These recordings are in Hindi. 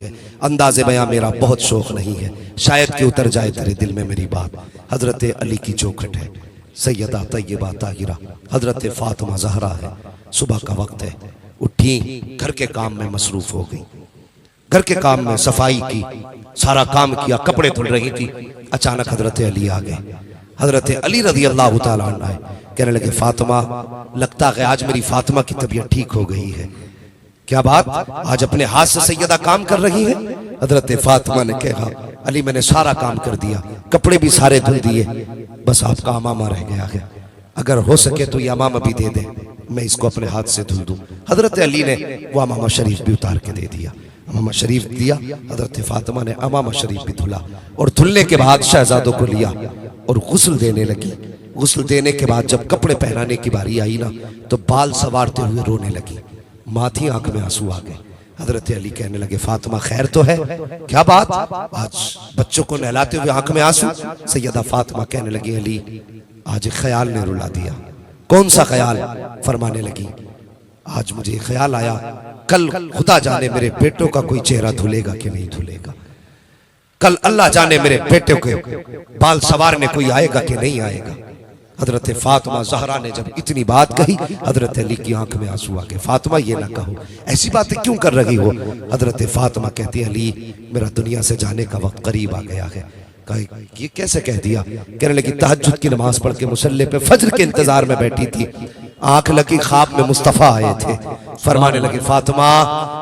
अंदाज़े बयां मेरा बहुत शौक नहीं है, शायद कि उतर जाए तेरे दिल में मेरी बात। हजरत अली की चौखट है, सैयदा तैयबा ताहिरा हजरत फातिमा ज़हरा है। सुबह का वक्त है, उठी, घर के काम में मसरूफ हो गई। घर के काम में सफाई की, सारा काम किया, कपड़े धुल रही थी। अचानक हजरत अली आ गए। हजरत अली रज़ी अल्लाह तआला अन्हु आए, कहने लगे फातिमा, लगता है आज मेरी फातिमा की तबीयत ठीक हो गई है। क्या बात, आज अपने हाथ से सैयदा काम कर रही है? हजरत फातिमा ने कहा अली मैंने सारा काम कर दिया, कपड़े भी सारे धुल दिए, बस आपका अमामा रह गया है। अगर हो सके तो ये अमामा भी दे दे, मैं इसको अपने हाथ से धुल दूं। हजरत अली ने वो अमामा शरीफ भी उतार के दे दिया। अमामा शरीफ दिया, हजरत फातिमा ने अमामा शरीफ भी धुला और धुलने के बाद शहजादों को लिया और गुस्ल देने लगी। गुस्ल देने के बाद जब कपड़े पहनाने की बारी आई ना, तो बाल सवारते हुए रोने लगी, माथी आंख में आंसू आ गए। हजरत अली कहने लगे फातिमा खैर तो है? क्या बात, आज बच्चों को नहलाते हुए आंख में आंसू? सैयदा फातिमा कहने लगी अली आज एक ख्याल ने रुला दिया। कौन सा ख्याल? फरमाने लगी आज मुझे एक ख्याल आया, कल खुदा जाने मेरे बेटों का कोई चेहरा धुलेगा कि नहीं धुलेगा। कल अल्लाह जाने मेरे बेटे के बाल सवारने कोई आएगा कि नहीं आएगा। हजरत फातिमा ज़हरा ने जब इतनी बात कही, हजरत अली की आंख में आंसू आ गए। फातिमा ये ना कहो, ऐसी बातें क्यों कर रही हो? हजरत फातिमा कहती अली मेरा दुनिया से जाने का वक्त करीब आ गया है। कहा ये कैसे कह दिया? कहने लगी तहज्जुद की नमाज पढ़ के मुसल्ले पे फजर के इंतजार में बैठी थी, आंख लगी ख्वाब में मुस्तफ़ा आए थे। फरमाने लगे फातिमा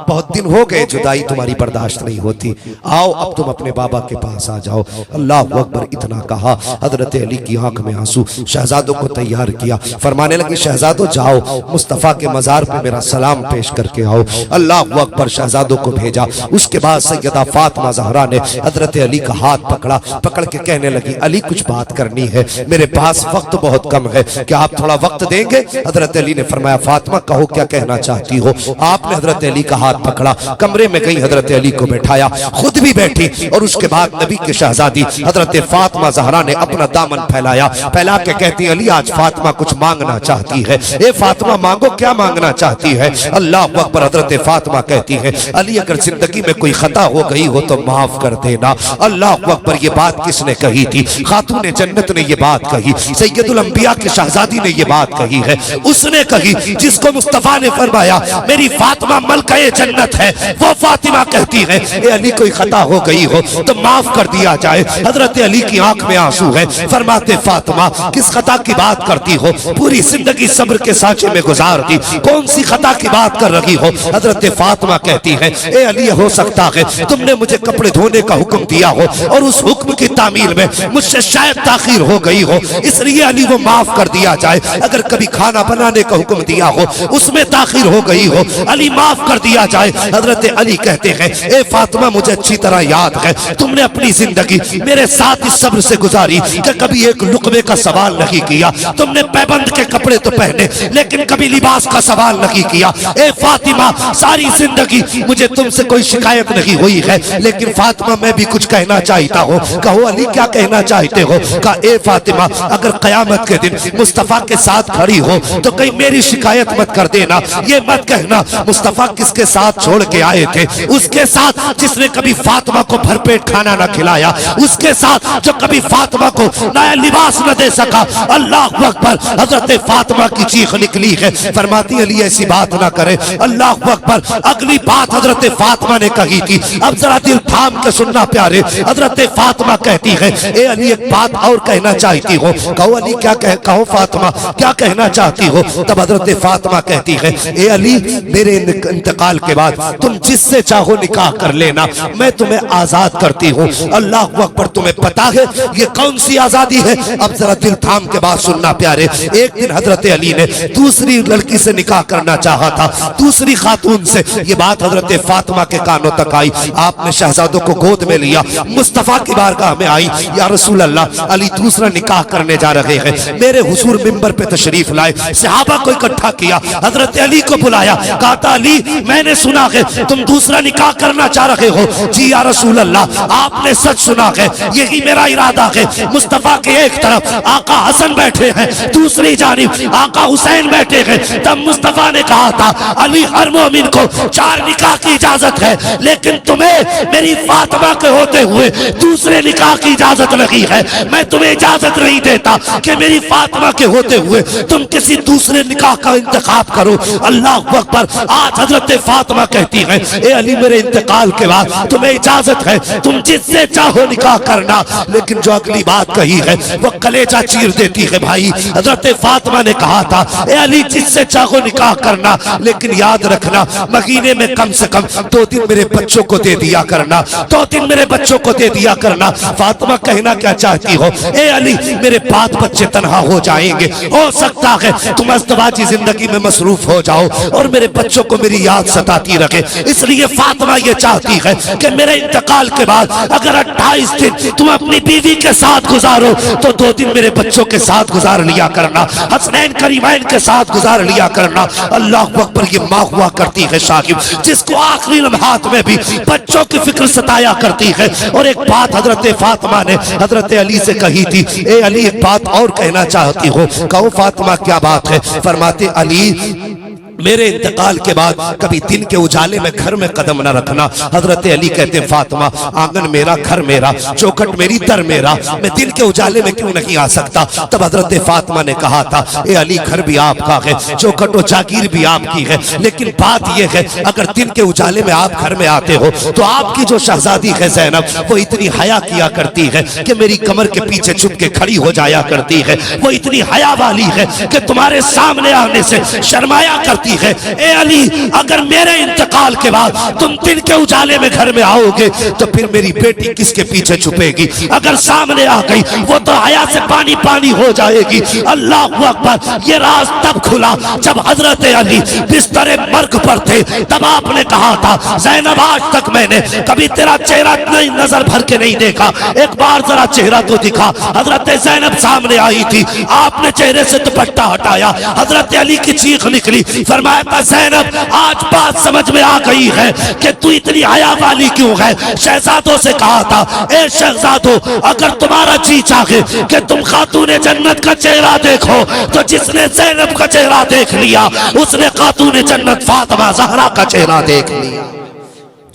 बहुत दिन हो गए, जुदाई तुम्हारी बर्दाश्त नहीं होती, आओ अब तुम अपने बाबा के पास आ जाओ। अल्लाह अकबर इतना कहा, हजरत अली की आंख में आंसू। शहजादों को तैयार किया, फरमाने लगी शहजादों जाओ मुस्तफ़ा के मज़ार पे मेरा सलाम पेश करके आओ। अल्लाह अकबर, शहजादों को भेजा। उसके बाद सैयदा फातिमा ज़हरा ने हजरत अली का हाथ पकड़ा, पकड़ के कहने लगी अली कुछ बात करनी है, मेरे पास वक्त बहुत कम है, क्या आप थोड़ा वक्त देंगे? हजरत अली ने फरमाया फातिमा कहो क्या कहना चाहती हो। आपने हजरत अली का हाथ पकड़ा, कमरे में गई, हजरत अली को बैठाया, खुद भी बैठी और उसके बाद नबी की शहजादी हजरत फातिमा ज़हरा ने अपना दामन फैलाया, फैला के कहती अली आज फातिमा कुछ मांगना चाहती है। ए फातिमा मांगो, क्या मांगना चाहती है? अल्लाह अकबर। हजरत फातिमा कहती है अली अगर जिंदगी में कोई खता हो गई हो तो माफ कर देना। अल्लाह अकबर। ये बात किसने कही थी? खातून जन्नत ने ये बात कही, सैयदुल अंबिया की शहजादी ने ये बात कही है। उसने कही जिसको मुस्तफा ने फरमाया मेरी फातिमा मलकाए जन्नत है, वो फातिमा कहती है ए अली कोई खता हो गई हो तो माफ कर दिया जाए। हजरत अली की आंख में आंसू है, फरमाते फातिमा किस खता की बात करती हो? पूरी जिंदगी सब्र के सांचे में गुजार दी, कौन सी खता की बात कर रही हो? हजरत फातिमा कहती है ए अली हो सकता है तुमने मुझे कपड़े धोने का हुक्म दिया हो और उस हुक्म की तामील में मुझसे शायद ताखीर हो गई हो, इसलिए अली वो माफ कर दिया जाए। अगर कभी खाना बनाने का हुक्म दिया हो उसमें ताखीर हो गई हो, अली माफ कर दिया जाए। हजरत अली कहते हैं ए फातिमा मुझे अच्छी तरह याद है तुमने अपनी जिंदगी मेरे साथ इस सब्र से गुजारी कि कभी एक लुकमे का सवाल नहीं किया। तुमने पैबंद के कपड़े तो पहने लेकिन कभी लिबास का सवाल नहीं किया। ए फातिमा सारी जिंदगी मुझे तुमसे कोई शिकायत नहीं हुई है, लेकिन फातिमा मैं भी कुछ कहना चाहता हूँ। कहो अली क्या कहना चाहते हो? कहा ए फातिमा अगर कयामत के दिन मुस्तफा के साथ खड़ी हो तो कहीं मेरी शिकायत मत कर देना, ये मत कहना मुस्तफा किसके साथ छोड़ के आए थे, उसके साथ जिसने कभी फातिमा को भरपेट खाना न खिलाया, उसके साथ जो कभी फातिमा को नया लिबास न दे सका। अल्लाह अकबर। हजरत फातिमा की चीख निकली है, फरमाती अली ऐसी बात ना करे। अल्लाह अकबर। अगली बात हजरत फातिमा ने कही थी, अब जरा दिल थाम के सुनना प्यारे। हजरत फातिमा कहती है ए अली एक बात और कहना चाहती हो। कहो अली क्या कहो फातिमा क्या कहना चाहती हो? तब हजरत फातिमा कहती है ए अली मेरे इंतकाल के बाद तुम जिससे चाहो निकाह कर लेना, मैं तुम्हें आजाद करती हूँ। अल्लाह अकबर। तुम्हें पता है ये कौन सी आजादी है? अब जरा दिल थाम के बात सुनना प्यारे। एक दिन हजरत अली ने दूसरी लड़की से निकाह करना चाहा था, दूसरी खातून से। ये बात हजरत फातिमा के कानों तक आई, आपने शहजादों को गोद में लिया, मुस्तफा की बारगाह में आई, या रसूल अल्लाह अली दूसरा निकाह करने जा रहे हैं, मेरे हुजूर मिंबर पे तशरीफ लाए, सहाबा को इकट्ठा किया, हजरत अली को बुलाया, कहा था अली मैंने सुना है तुम दूसरा निकाह करना चाह रहे हो। जी या रसूल अल्लाह, आपने सच सुना है, यही मेरा इरादा है। मुस्तफा के एक तरफ आका हसन बैठे हैं, दूसरी जानिब आका हुसैन बैठे हैं। तब मुस्तफा ने कहा था अली हर मोमिन को 4 निकाह की इजाजत है, लेकिन तुम्हें मेरी फातिमा के होते हुए दूसरे निकाह की इजाजत नहीं है। मैं तुम्हें इजाजत नहीं देता कि मेरी फातिमा के होते हुए तुम किसी दूसरे निकाह का इंतखाब करो। अल्लाह अकबर। आज हजरत फातिमा कहती है ए अली मेरे इंतकाल के बाद तुम्हें इजाजत है, तुम जिससे चाहो निकाह करना। लेकिन जो अगली बात कही है वो कलेजा चीर देती है भाई। हजरत फातिमा ने कहा था ए अली जिससे चाहो निकाह करना, लेकिन याद रखना महीने में कम से कम 2 दिन मेरे बच्चों को दे दिया करना, 2 दिन मेरे बच्चों को दे दिया करना। फातिमा कहना क्या चाहती हो ए अली मेरे बाद बच्चे तनहा हो जाएंगे, हो सकता है तुम अज़दवाजी जिंदगी में मसरूफ हो जाओ और मेरे बच्चों को मेरी याद सताती रखे। इसलिए फातिमा ये चाहती है कि मेरे इंतकाल के बाद अगर 28 दिन तुम अपनी बीवी के साथ गुजारो तो 2 दिन मेरे बच्चों के साथ गुजार लिया करना, हसनैन करीमैन के साथ गुजार लिया करना। अल्लाह अकबर। ये माँ हुआ करती है साहिब जिसको आखिरी लम्हात में भी बच्चों की फिक्र सताया करती है। और एक बात हजरत फातिमा ने हजरत अली से कही थी, ए अली एक बात और कहना चाहती हो। कहो फातिमा क्या बात है। फरमाते अली मेरे इंतकाल के बाद कभी दिन के उजाले में घर में कदम न रखना। हजरत अली कहते फातिमा आंगन मेरा, घर मेरा, चौखट मेरी, दर मेरा, मैं दिन के उजाले में क्यों नहीं आ सकता। तब हजरत फातिमा ने कहा था ए अली घर भी आपका है, चौखट और जागीर भी आपकी है, लेकिन बात यह है अगर दिन के उजाले में आप घर में आते हो तो आपकी जो शहजादी है ज़ैनब वो इतनी हया किया करती है कि मेरी कमर के पीछे छुप के खड़ी हो जाया करती है। वो इतनी हया वाली है कि तुम्हारे सामने आने से शर्माया करती है। ए अली अगर मेरे इंतकाल के बाद तुम दिन के उजाले में घर में आओगे तो फिर मेरी बेटी किसके पीछे छुपेगी। अगर सामने आ गई वो तो हया से पानी पानी हो जाएगी। अल्लाह अकबर। ये राज तब खुला जब हजरत अली बिस्तरे मर्ग पर थे। तब आपने कहा था ज़ैनब आज तक मैंने कभी तेरा चेहरा नहीं नजर भर के नहीं देखा, एक बार जरा चेहरा तो दिखा। हजरत ज़ैनब सामने आई थी, आपने चेहरे से दुपट्टा हटाया, हजरत अली की चीख निकली। फरमाया था ज़ैनब आज बात समझ में आ गई है कि तू इतनी हया वाली क्यों है। शहजादों से कहा था ए शहजादों अगर तुम्हारा जी चाहे कि तुम खातूने जन्नत का चेहरा देखो तो जिसने ज़ैनब का चेहरा देख लिया उसने खातूने जन्नत फातिमा ज़हरा का चेहरा देख लिया।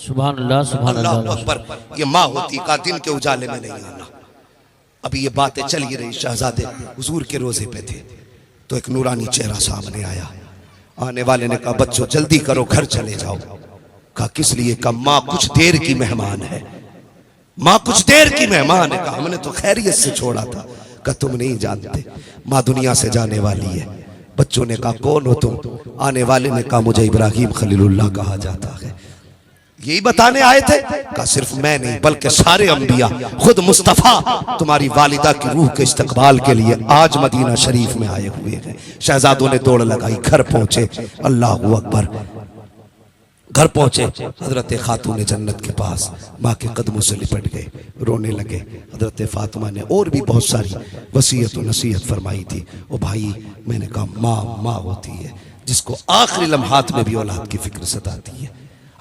सुभान अल्लाह, सुभान अल्लाह अकबर। ये माँ होती का दिन के उजाले में नहीं आना। अभी ये बातें चल ही रही, शहजादे हुजूर के रोजे पे थे तो एक नूरानी चेहरा सामने आया। आने वाले ने कहा बच्चों जल्दी करो घर चले जाओ। कहा किस लिए। कहा माँ कुछ देर की मेहमान है, माँ कुछ देर की मेहमान है। कहा हमने तो खैरियत से छोड़ा था। कहा तुम नहीं जानते माँ दुनिया से जाने वाली है। बच्चों ने कहा कौन हो तुम। आने वाले ने कहा मुझे इब्राहिम खलीलुल्लाह कहा जाता है। यही बताने आए थे। कहा सिर्फ मैं नहीं बल्कि सारे अंबिया, खुद मुस्तफा तुम्हारी वालिदा की रूह के इस्तकबाल के लिए आज मदीना शरीफ में आए हुए हैं। शहजादों ने दौड़ लगाई, घर पहुंचे। अल्लाह अकबर। घर पहुंचे हजरत खातून जन्नत के पास माँ के कदमों से लिपट गए, रोने लगे। हजरत फातिमा ने और भी बहुत सारी वसीयत और नसीहत फरमाई थी। ओ भाई मैंने कहा माँ माँ होती है जिसको आखिरी लम्हात में भी औलाद की फिक्र सताती है,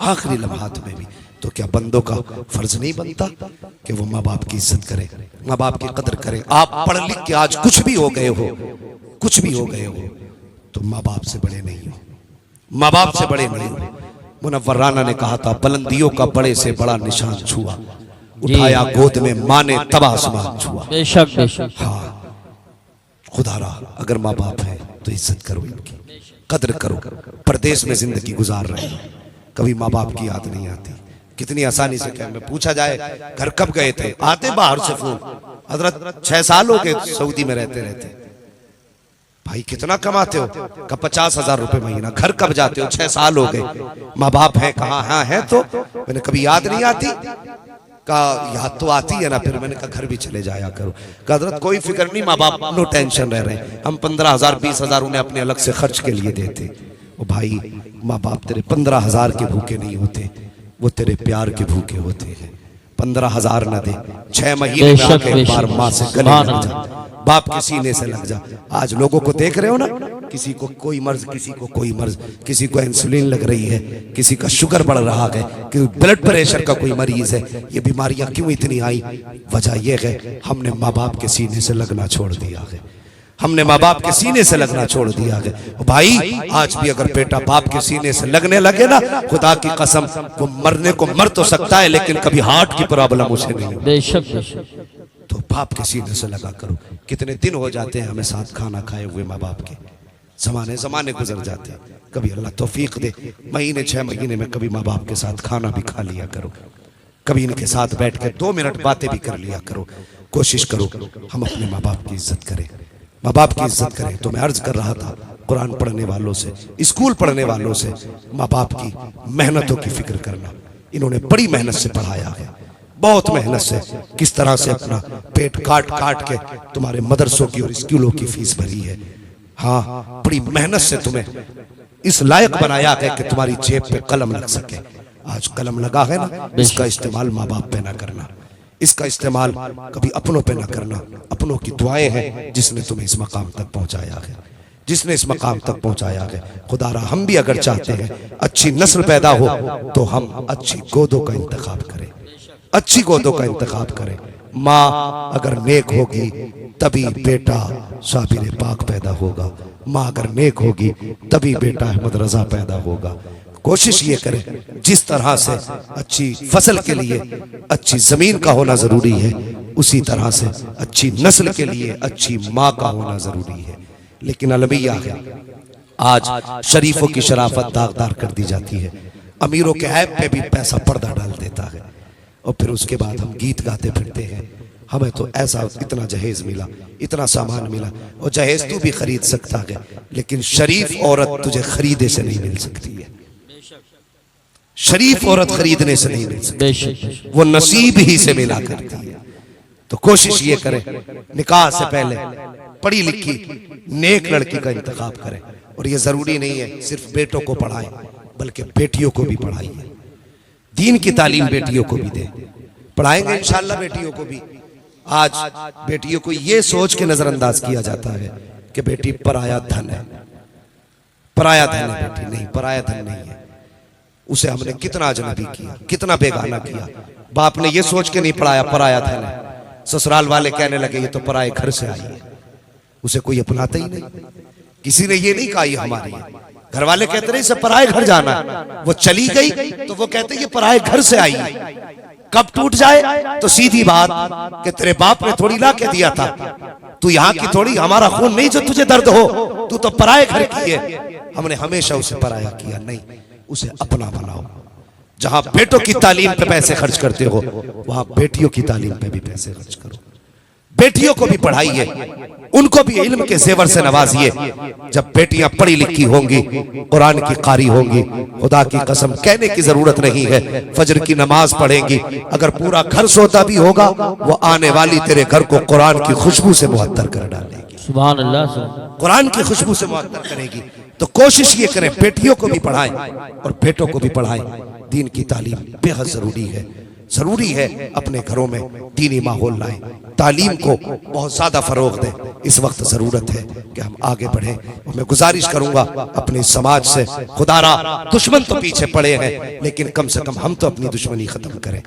आखिरी लम्हात में भी। तो क्या बंदों का फर्ज नहीं बनता कि वो माँ बाप की इज्जत करें, माँ बाप की कदर करें। आप पढ़ लिख के आज कुछ भी हो गए हो, कुछ भी हो गए हो तो माँ बाप से बड़े नहीं हो, माँ बाप से बड़े नहीं हो। मुनव्वर राना ने कहा था बुलंदियों का बड़े से बड़ा निशान छुआ, उठाया गोद में माँ ने तब आसमान छुआ। बेशक बेशक। हाँ खुदारा अगर माँ बाप है तो इज्जत करो, इनकी कदर करो। परदेश में जिंदगी गुजार रहे हो, कभी माँ बाप की याद नहीं आती। कितनी आसानी से क्या में पूछा जाए घर कब गए थे, आते बाहर से फोन हजरत 6 साल हो गए सऊदी में रहते रहते। भाई कितना कमाते हो। का 50,000 रुपए महीना। घर कब जाते हो। 6 साल हो गए। माँ बाप है कहाँ। हाँ है तो मैंने कभी याद नहीं आती। का याद तो आती है ना। फिर मैंने कहा घर भी चले जाया करो। का हजरत कोई फिक्र नहीं, माँ बाप नो टेंशन रह रहे हैं। हम 15,000 20,000 उन्हें अपने अलग से खर्च के लिए देते। ओ भाई माँ बाप तेरे 15,000 के भूखे नहीं होते, वो तेरे प्यार के भूखे होते हैं। 15,000 न दे, 6 महीने में आके एक बार माँ से गले लग जा, बाप के सीने से लग जा। आज लोगों को देख रहे हो ना, किसी को कोई मर्ज, किसी को कोई मर्ज, किसी को इंसुलिन लग रही है, किसी का शुगर बढ़ रहा है, कि ब्लड प्रेशर का कोई मरीज है। ये बीमारियां क्यों इतनी आई? वजह यह है हमने माँ बाप के सीने से लगना छोड़ दिया है। हमने माँ बाप के सीने से लगना छोड़ दिया है। भाई आज भी अगर बेटा बाप के सीने से लगने लगे ना, खुदा की कसम वो मरने को मर तो सकता है लेकिन कभी हार्ट की प्रॉब्लम उसे नहीं होगी। बेशक बेशक। तो बाप के सीने से लगा करो। कितने दिन हो जाते हैं हमें साथ खाना खाए हुए माँ बाप के, जमाने गुजर जाते हैं। कभी अल्लाह तौफीक दे, महीने 6 महीने में कभी माँ बाप के साथ खाना भी खा लिया करो, कभी इनके साथ बैठ कर 2 मिनट बातें भी कर लिया करो। कोशिश करो हम अपने माँ बाप की इज्जत करें, माँ बाप की इज्जत करें। तो मैं अर्ज कर रहा था कुरान पढ़ने वालों से, स्कूल पढ़ने वालों से, माँ बाप की मेहनतों की फिक्र करना। इन्होंने बड़ी मेहनत से पढ़ाया है, बहुत मेहनत से, किस तरह से अपना पेट काट काट के तुम्हारे मदरसों की और स्कूलों की फीस भरी है। हाँ, बड़ी मेहनत से तुम्हें इस लायक बनाया है कि तुम्हारी जेब पे कलम लग सके। आज कलम लगा है ना, इसका इस्तेमाल माँ बाप पे ना करना, इसका इस्तेमाल कभी अपनों पे ना करना। अपनों की दुआएं हैं जिसने तुम्हें इस मकाम तक पहुंचाया है, जिसने इस मकाम तक पहुंचाया है। खुदारा हम भी अगर चाहते हैं अच्छी नस्ल पैदा हो तो हम अच्छी गोदों का इंतखाब करें, अच्छी गोदों का इंतखाब करें। माँ अगर नेक होगी तभी बेटा साबिर पाक पैदा होगा, माँ अगर नेक होगी तभी बेटा अहमद रजा पैदा होगा। कोशिश ये करें जिस तरह से अच्छी फसल के लिए अच्छी जमीन का होना जरूरी है, उसी तरह से अच्छी नस्ल के लिए अच्छी माँ का होना जरूरी है। लेकिन अलमिया है, आज शरीफों की शराफत दागदार कर दी जाती है, अमीरों के ऐब पे भी पैसा पर्दा डाल देता है, और फिर उसके बाद हम गीत गाते फिरते हैं हमें तो ऐसा इतना जहेज मिला, इतना सामान मिला। और जहेज तू भी खरीद सकता है लेकिन शरीफ औरत तुझे खरीदे से नहीं मिल सकती है, शरीफ औरत खरीदने से नहीं मिल सकती, वो नसीब ही से मिला करती है। तो कोशिश ये करें निकाह से पहले पढ़ी लिखी नेक लड़की का इंतखाब करें। और ये जरूरी नहीं है सिर्फ बेटों को पढ़ाएं, बल्कि बेटियों को भी पढ़ाइए, दीन की तालीम बेटियों को भी दें। पढ़ाएंगे इंशाअल्लाह बेटियों को भी। आज बेटियों को ये सोच के नजरअंदाज किया जाता है कि बेटी पराया धन है, पराया धन है बेटी। नहीं, पराया धन नहीं है। उसे हमने कितना अजनबी किया, कितना बेगाना किया। बाप ने ये सोच के नहीं पढ़ाया पराया धन है, ससुराल वाले कहने लगे ये तो पराए घर से आई है, उसे कोई अपनाता ही नहीं। किसी ने ये नहीं कहा ये हमारी है, घर वाले कहते रहे इसे पराए घर जाना है। वो चली गई तो वो कहते ये पराए घर से आई है। कब टूट जाए तो सीधी बात कि तेरे बाप ने थोड़ी ला के दिया था, तू यहाँ की थोड़ी, हमारा खून नहीं जो तुझे दर्द हो, तू तो पराए घर की है। हमने हमेशा उसे पराया किया नहीं, उसे अपना बनाओ। जहां बेटों की तालीम पे पैसे खर्च करते हो वहां बेटियों की तालीम पे भी पैसे खर्च करो। बेटियों को भी पढ़ाइए, उनको भी इल्म के जेवर से नवाजिए। जब बेटियां पढ़ी लिखी होंगी, कुरान की कारी होंगी, खुदा की कसम कहने की जरूरत नहीं है, फजर की नमाज पढ़ेंगी। अगर पूरा घर सोता भी होगा वो आने वाली तेरे घर को कुरान की खुशबू से मुअत्तर कर डालेगी। सुभान अल्लाह, कुरान की खुशबू से मुअत्तर करेगी। तो कोशिश ये करें बेटियों को भी पढ़ाएं और बेटों को भी पढ़ाएं। दीन की तालीम बेहद जरूरी है, जरूरी है अपने घरों में दीनी माहौल लाएं, तालीम को बहुत ज्यादा फरोग दें। इस वक्त जरूरत है कि हम आगे बढ़ें। और मैं गुजारिश करूंगा अपने समाज से, खुदारा दुश्मन तो पीछे पड़े हैं लेकिन कम से कम हम तो अपनी दुश्मनी खत्म करें,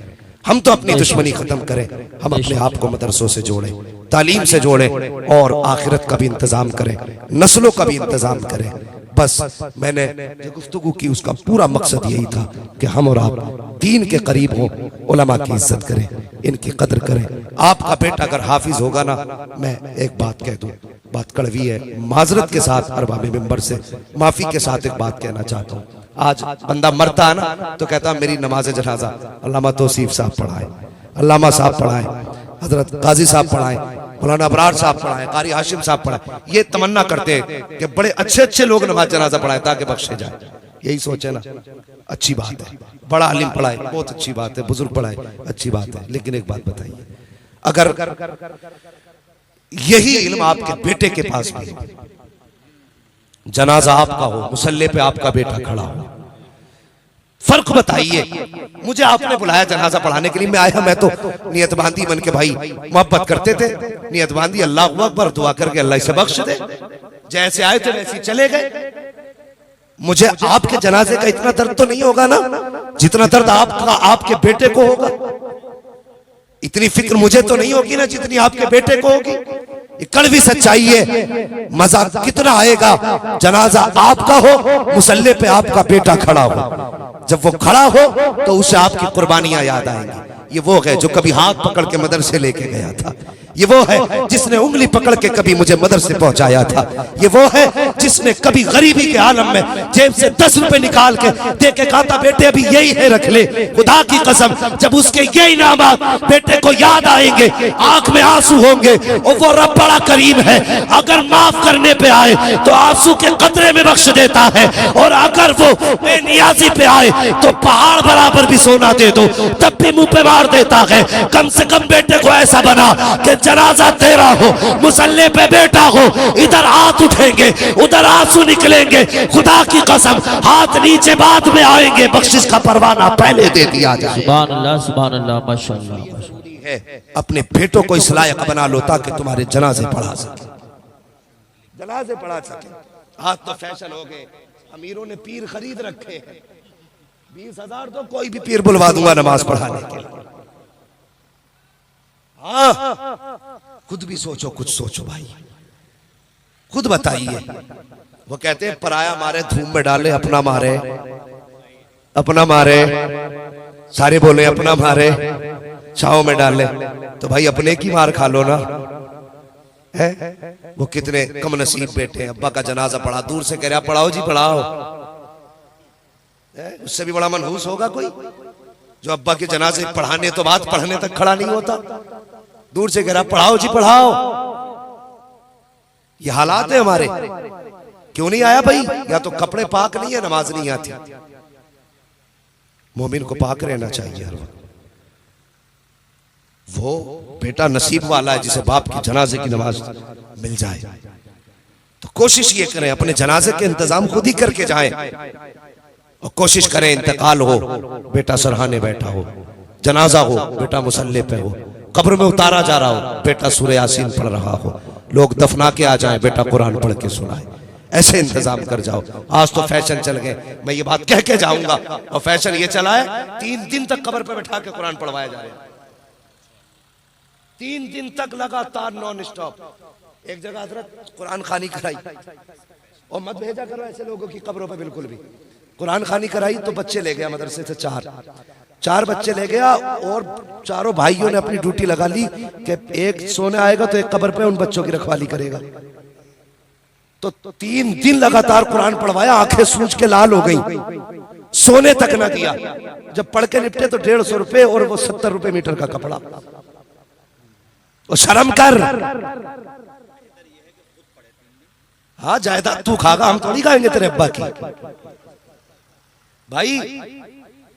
हम तो अपनी दुश्मनी खत्म करें। हम अपने आप को मदरसों से जोड़ें, तालीम से जोड़ें और आखिरत का भी इंतजाम करें, नस्लों का भी इंतजाम करें। बस मैंने जो गुफ्तगू की उसका पूरा मकसद यही था कि हम और आप दीन के करीब हों, उलमा की इज्जत करें, इनकी कदर करें। आपका बेटा अगर हाफिज होगा ना, मैं एक बात कह दूं, बात कड़वी है, माजरत के साथ अरबाब मिंबर से माफी के साथ एक बात कहना चाहता हूँ। आज बंदा मरता है ना तो कहता मेरी नमाज जनाजा अल्लामा तौसीफ साहब पढ़ाए, अल्लामा साहब पढ़ाए, हजरत काजी साहब पढ़ाए, मौलाना अबरार साहब पढ़ाए, कारी हाशिम साहब पढ़ाए। ये तमन्ना करते हैं कि बड़े अच्छे अच्छे लोग नमाज जनाजा पढ़ाए ताकि बख्शे जाए। यही सोचे ना, अच्छी बात है, बड़ा आलिम पढ़ाए बहुत अच्छी बात है, बुजुर्ग पढ़ाए अच्छी बात है। लेकिन एक बात बताइए, अगर यही इल्म आपके बेटे के पास भी, जनाजा आपका हो, मुसल्ले पे आपका बेटा खड़ा हो, फर्क बताइए। मुझे आपने बुलाया जनाजा पढ़ाने के लिए, मैं आया, मैं तो नियत बांधी बन के, भाई मोहब्बत करते थे, नियत बांधी, अल्लाह अकबर, दुआ करके अल्लाह इसे बख्श दे। जैसे आए थे वैसे ही चले गए। मुझे आपके जनाजे का इतना दर्द तो नहीं होगा ना जितना दर्द आपका आपके बेटे को होगा। इतनी फिक्र मुझे तो नहीं होगी ना जितनी आपके बेटे को होगी। ये कड़वी सच्चाई है। मजा कितना आएगा जनाजा आपका हो, मुसल्ले पे आपका बेटा खड़ा हो। जब वो खड़ा हो तो उसे आपकी कुर्बानियां याद आएंगी। ये वो है जो कभी हाथ पकड़ के मदरसे लेके गया था। ये वो है जिसने उंगली पकड़ के कभी मुझे मदरसे पहुंचाया था। ये वो है जिसने कभी गरीबी के आलम में जेब से 10 रुपए निकाल के दे के कहा था बेटे अभी यही है रख ले। खुदा की कसम जब उसके ये इनामात बेटे को याद आएंगे, आंख में आंसू होंगे और वो रब बड़ा करीम है। अगर माफ करने पे आए तो आंसू के कतरे में बख्श देता है, और अगर वो बेनियाजी पे आए तो पहाड़ बराबर भी सोना दे दो तब भी मुंह पे मार देता है। कम से कम बेटे को ऐसा बना कि जनाजा तेरा हो, मुसल्ले पे बेटा हो, इधर हाथ उठेंगे उधर आंसू निकलेंगे। खुदा की कसम हाथ नीचे बाद में आएंगे, बख्शिश का परवाना पहले दे दिया जाए। सुभान अल्लाह माशाअल्लाह। है अपने बेटों को इस लायक बना लो ताकि तुम्हारे जनाजे पढ़ा सके, जनाजे पढ़ा सके। आज तो फैशन हो गए, अमीरों ने पीर खरीद रखे हैं। 20,000 तो कोई भी पीर बुलवा दूंगा नमाज पढ़ाने के लिए। हाँ खुद भी सोचो, कुछ सोचो भाई, खुद बताइए। वो कहते हैं पराया मारे धूम में डाले, अपना मारे अपना मारे, सारे बोले अपना मारे छाव में डाले। तो भाई अपने की मार खा लो ना। है वो कितने कम नसीब बेटे, अब्बा का जनाजा पढ़ा, दूर से कह रहा पढ़ाओ जी पढ़ाओ। उससे भी बड़ा मनहूस होगा कोई जो अब्बा के जनाजे पढ़ाने तो बात पढ़ने तक खड़ा नहीं होता, दूर से कह रहा पढ़ाओ जी पढ़ाओ। ये हालात है हमारे। क्यों नहीं आया भाई? या तो कपड़े पाक नहीं है, नमाज नहीं आती। मोमिन को पाक रहना चाहिए हर वक्त। वो बेटा नसीब वाला है जिसे बाप की जनाजे की नमाज मिल जाए। तो कोशिश ये करें अपने जनाजे के इंतजाम खुद ही करके जाएं, और कोशिश करें इंतकाल हो बेटा सरहाने बैठा हो, जनाजा हो बेटा मुसल्ले पे हो, कब्र में उतारा जा रहा हो बेटा सूरह यासीन पढ़ रहा हो, लोग दफना के आ जाएं बेटा कुरान पढ़ के सुनाए। ऐसे इंतजाम कर जाओ। आज तो फैशन चल गए, मैं ये बात कह के जाऊंगा। और फैशन ये चला है 3 दिन तक कब्र पे बैठा के कुरान पढ़वाया जा रहा है। 3 दिन तक लगातार नॉन स्टॉप। एक जगह हजरत कुरान खानी कराई, और मत भेजा करो ऐसे लोगों की कब्रों पे बिल्कुल भी। कुरान खानी कराई तो बच्चे ले गया मदरसे से, 4 बच्चे ले गया, और चारों भाइयों ने अपनी ड्यूटी लगा ली कि एक सोने आएगा तो एक कब्र पे उन बच्चों की रखवाली करेगा। तो 3 दिन लगातार कुरान पढ़वाया, आंखें सूज के लाल हो गई, सोने तक ना दिया। जब पढ़ के निपटे तो 150 रुपए और वो 70 रुपए मीटर का कपड़ा। तो शर्म कर। हाँ जायदाद तू खागा, हम थोड़ी खाएंगे तेरे अब्बा की। भाई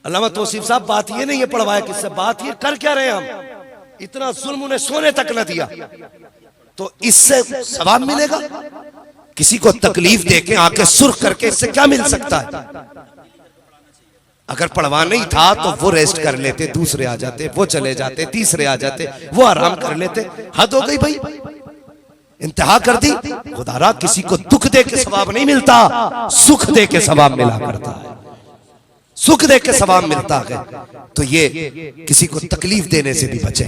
अल्लामा तौसीफ साहब बात ये नहीं है पढ़वाया किससे, बात ये कर क्या रहे हम। इतना जुल्म उन्हें सोने तक न दिया, तो इससे सवाब मिलेगा? किसी को तकलीफ देके आंखें सुर्ख करके इससे क्या मिल सकता है? अगर पढ़वा नहीं था तो वो रेस्ट कर लेते, दूसरे आ जाते, वो चले जाते, तीसरे आ जाते, वो आराम कर लेते। हद हो गई भाई, इंतहा कर दी। खुदारा किसी को दुख दे के सवाब नहीं मिलता, सुख दे के सवाब मिला करता है, सुख दे के सवाब मिलता है। तो ये किसी को तकलीफ देने से भी बचे,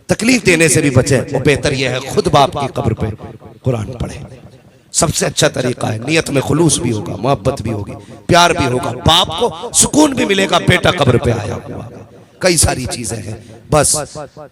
तकलीफ देने से भी बचे। वो बेहतर यह है खुद बाप की कब्र पे कुरान पढ़े। सबसे अच्छा तरीका है, नियत में खुलूस भी होगा, मोहब्बत भी होगी, प्यार भी होगा, बाप को सुकून भी मिलेगा बेटा कब्र पे आया हुआ। कई सारी चीजें हैं। बस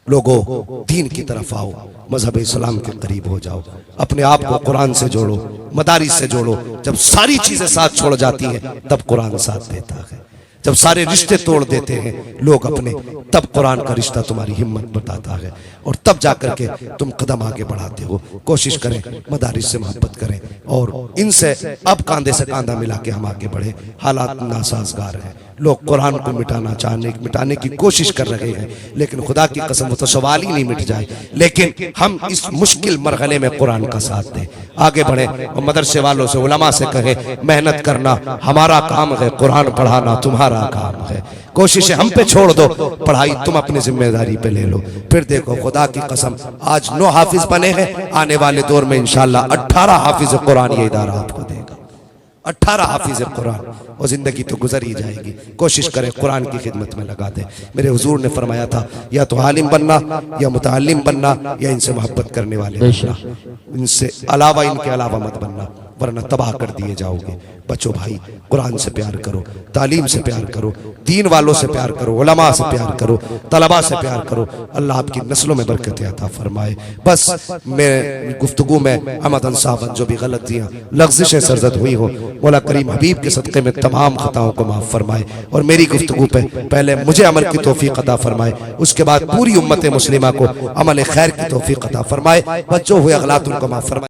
लोगों दीन की तरफ आओ, मजहब इस्लाम के करीब हो जाओ, अपने आप को कुरान से जोड़ो, मदारिस से जोड़ो। जब सारी चीजें साथ छोड़ जाती हैं तब कुरान साथ देता है। जब सारे रिश्ते तोड़ देते हैं लोग अपने, तब कुरान का रिश्ता तुम्हारी हिम्मत बताता है, और तब जाकर के तुम कदम आगे बढ़ाते हो। कोशिश करें मदारिस से मोहब्बत करें, और इनसे अब कांधे से कांधा मिला के हम आगे बढ़े। हालात नासाजगार हैं, लोग कुरान को मिटाने की कोशिश कर रहे हैं, लेकिन खुदा की कसम वो तो सवाल ही नहीं मिट जाए। लेकिन हम इस मुश्किल मरहले में कुरान का साथ दें, आगे बढ़े और मदरसे वालों से, उलमा से कहे मेहनत करना हमारा काम है, कुरान पढ़ाना तुम्हारा काम है। कोशिशें हम पे छोड़ दो, पढ़ाई तुम अपनी जिम्मेदारी पे ले लो। फिर देखो खुदा की कसम आज 9 हाफिज बने हैं, आने वाले दौर में इंशाल्लाह 18 हाफिज कुरान ये इदारा आपको देगा। 18 हाफिज कुरान, और जिंदगी तो गुजर ही जाएगी। कोशिश करें कुरान की खिदमत में लगा दें। मेरे हुजूर ने फरमाया था या तो आलिम बनना या मुताल्लिम बनना या इनसे मोहब्बत करने वाले बनना, इनसे अलावा इनके अलावा मत बनना, वरना तबाह कर दिए जाओगे। बच्चों भाई कुरान से प्यार करो, तालीम से प्यार करो, दीन वालों से प्यार करो, उलमा से प्यार करो, तलबा से प्यार करो। अल्लाह आपकी नस्लों में बरकत अता फरमाए। बस मैं गुफ्तगू में अमदन साहब जो भी गलतियाँ लफ्ज़िशें सरजद हुई हो, मौला करीम हबीब के सदक़े में तमाम खताओं को माफ़ फरमाए और मेरी गुफ्तगू पे पहले मुझे अमल की तौफीक अता फरमाए, उसके बाद पूरी उम्मत मुस्लिमा को अमल खैर की तौफीक अता फरमाए। बच्चों हुए अगलात उनको माफ़ फरमाए।